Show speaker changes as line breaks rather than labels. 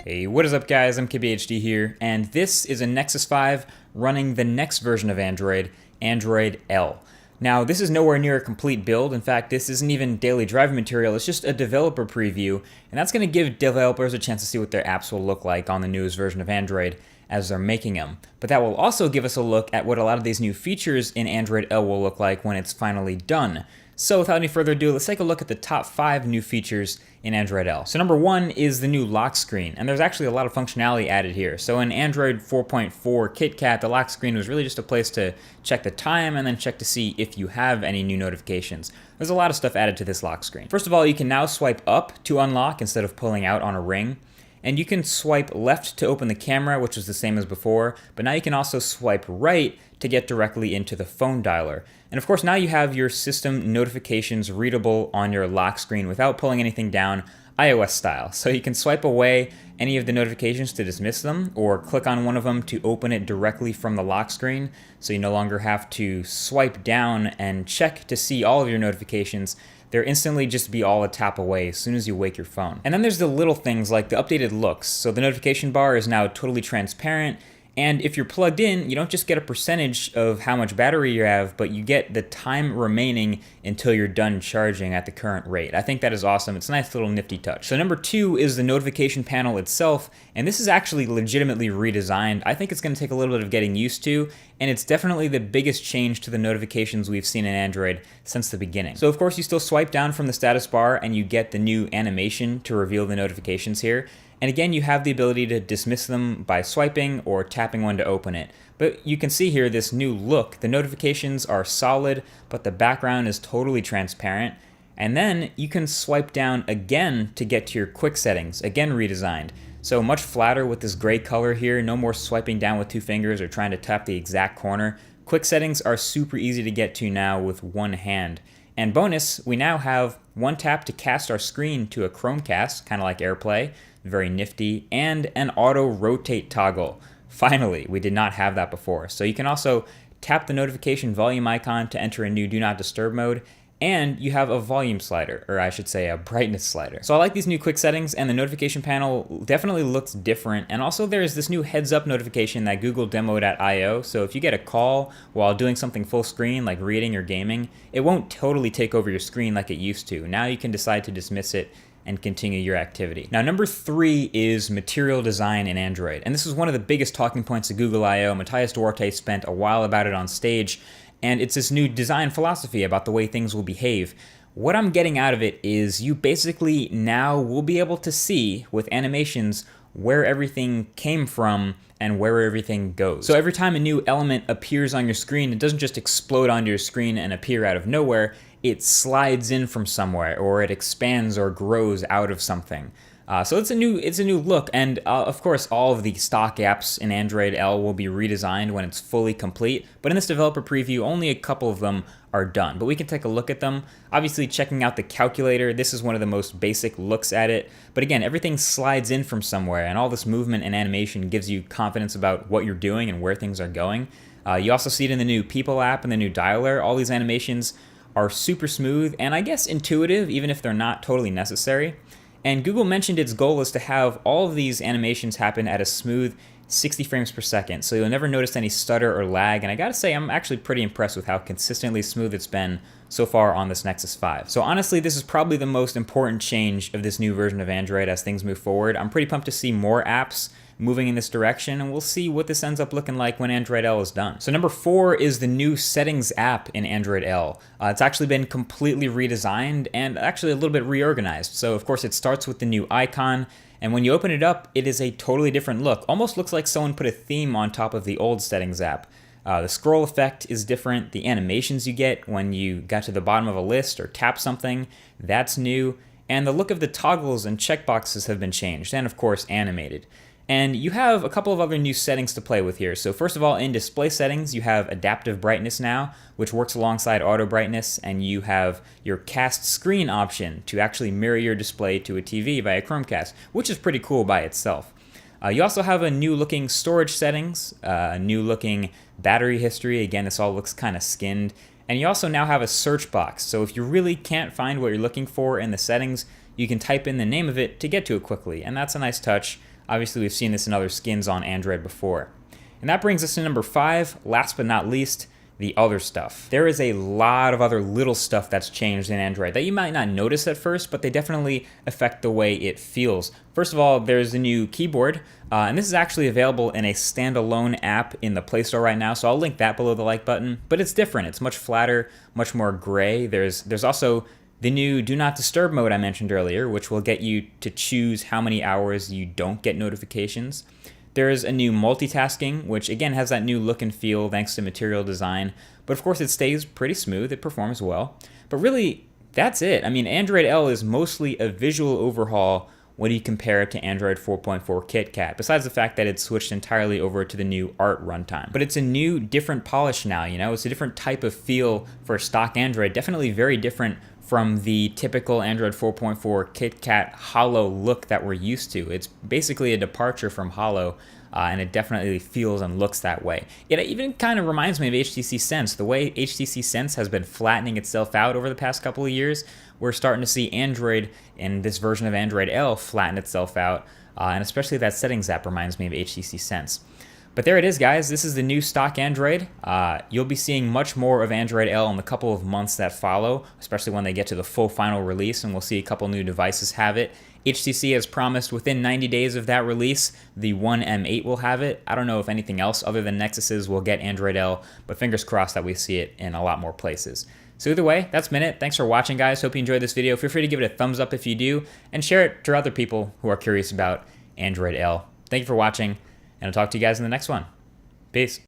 Hey, what is up guys? I'm KBHD here, and this is a Nexus 5 running the next version of Android, Android L. Now, this is nowhere near a complete build. In fact, this isn't even daily driving material, it's just a developer preview, and that's going to give developers a chance to see what their apps will look like on the newest version of Android as they're making them. But that will also give us a look at what a lot of these new features in Android L will look like when it's finally done. So without any further ado, let's take a look at the top 5 new features in Android L. So number 1 is the new lock screen, and there's actually a lot of functionality added here. So in Android 4.4 KitKat, the lock screen was really just a place to check the time and then check to see if you have any new notifications. There's a lot of stuff added to this lock screen. First of all, you can now swipe up to unlock instead of pulling out on a ring. And you can swipe left to open the camera, which was the same as before, but now you can also swipe right to get directly into the phone dialer. And of course, now you have your system notifications readable on your lock screen without pulling anything down, iOS style. So you can swipe away any of the notifications to dismiss them, or click on one of them to open it directly from the lock screen, so you no longer have to swipe down and check to see all of your notifications. They'll instantly just be all a tap away as soon as you wake your phone. And then there's the little things like the updated looks. So the notification bar is now totally transparent, and if you're plugged in, you don't just get a percentage of how much battery you have, but you get the time remaining until you're done charging at the current rate. I think that is awesome. It's a nice little nifty touch. So number 2 is the notification panel itself, and this is actually legitimately redesigned. I think it's going to take a little bit of getting used to, and it's definitely the biggest change to the notifications we've seen in Android since the beginning. So of course you still swipe down from the status bar and you get the new animation to reveal the notifications here. And again, you have the ability to dismiss them by swiping or tapping one to open it. But you can see here this new look. The notifications are solid, but the background is totally transparent. And then you can swipe down again to get to your quick settings, again redesigned. So much flatter with this gray color here, no more swiping down with 2 fingers or trying to tap the exact corner. Quick settings are super easy to get to now with one hand. And bonus, we now have one tap to cast our screen to a Chromecast, kind of like AirPlay, very nifty, and an auto rotate toggle. Finally, we did not have that before. So you can also tap the notification volume icon to enter a new Do Not Disturb mode, and you have a volume slider, or I should say a brightness slider. So I like these new quick settings, and the notification panel definitely looks different. And also there's this new heads up notification that Google demoed at I/O. So if you get a call while doing something full screen, like reading or gaming, it won't totally take over your screen like it used to. Now you can decide to dismiss it and continue your activity. Now, number 3 is material design in Android. And this is one of the biggest talking points at Google I/O. Matthias Duarte spent a while about it on stage. And it's this new design philosophy about the way things will behave. What I'm getting out of it is you basically now will be able to see with animations where everything came from and where everything goes. So every time a new element appears on your screen, it doesn't just explode onto your screen and appear out of nowhere. It slides in from somewhere, or it expands or grows out of something. So it's a new look, and of course all of the stock apps in Android L will be redesigned when it's fully complete, but in this developer preview only a couple of them are done, but we can take a look at them. Obviously checking out the calculator, this is one of the most basic looks at it, but again, everything slides in from somewhere, and all this movement and animation gives you confidence about what you're doing and where things are going. You also see it in the new People app and the new dialer. All these animations are super smooth and I guess intuitive, even if they're not totally necessary. And Google mentioned its goal is to have all of these animations happen at a smooth 60 frames per second, so you'll never notice any stutter or lag, and I gotta say I'm actually pretty impressed with how consistently smooth it's been so far on this Nexus 5. So honestly, this is probably the most important change of this new version of Android as things move forward. I'm pretty pumped to see more apps moving in this direction, and we'll see what this ends up looking like when Android L is done. So number 4 is the new Settings app in Android L. It's actually been completely redesigned and actually a little bit reorganized. So of course it starts with the new icon, and when you open it up, it is a totally different look. Almost looks like someone put a theme on top of the old Settings app. The scroll effect is different. The animations you get when you got to the bottom of a list or tap something, that's new. And the look of the toggles and checkboxes have been changed, and of course animated. And you have a couple of other new settings to play with here. So first of all, in display settings, you have adaptive brightness now, which works alongside auto brightness, and you have your cast screen option to actually mirror your display to a TV via Chromecast, which is pretty cool by itself. You also have a new looking storage settings, a new looking battery history. Again, this all looks kind of skinned. And you also now have a search box. So if you really can't find what you're looking for in the settings, you can type in the name of it to get to it quickly, and that's a nice touch. Obviously, we've seen this in other skins on Android before. And that brings us to number 5, last but not least, the other stuff. There is a lot of other little stuff that's changed in Android that you might not notice at first, but they definitely affect the way it feels. First of all, there's a new keyboard, and this is actually available in a standalone app in the Play Store right now, so I'll link that below the like button. But it's different. It's much flatter, much more gray. There's also the new Do Not Disturb mode I mentioned earlier, which will get you to choose how many hours you don't get notifications. There's a new multitasking, which again has that new look and feel thanks to material design, but of course it stays pretty smooth, it performs well. But really, that's it. I mean, Android L is mostly a visual overhaul when you compare it to Android 4.4 KitKat, besides the fact that it's switched entirely over to the new Art runtime. But it's a new, different polish now, you know? It's a different type of feel for stock Android, definitely very different from the typical Android 4.4 KitKat Holo look that we're used to. It's basically a departure from Holo, and it definitely feels and looks that way. It even kind of reminds me of HTC Sense. The way HTC Sense has been flattening itself out over the past couple of years, we're starting to see Android in this version of Android L flatten itself out, and especially that settings app reminds me of HTC Sense. But there it is, guys. This is the new stock Android. You'll be seeing much more of Android L in the couple of months that follow, especially when they get to the full final release, and we'll see a couple new devices have it. HTC has promised within 90 days of that release, the One M8 will have it. I don't know if anything else other than Nexuses will get Android L, but fingers crossed that we see it in a lot more places. So either way, that's been it. Thanks for watching, guys. Hope you enjoyed this video. Feel free to give it a thumbs up if you do, and share it to other people who are curious about Android L. Thank you for watching, and I'll talk to you guys in the next one. Peace.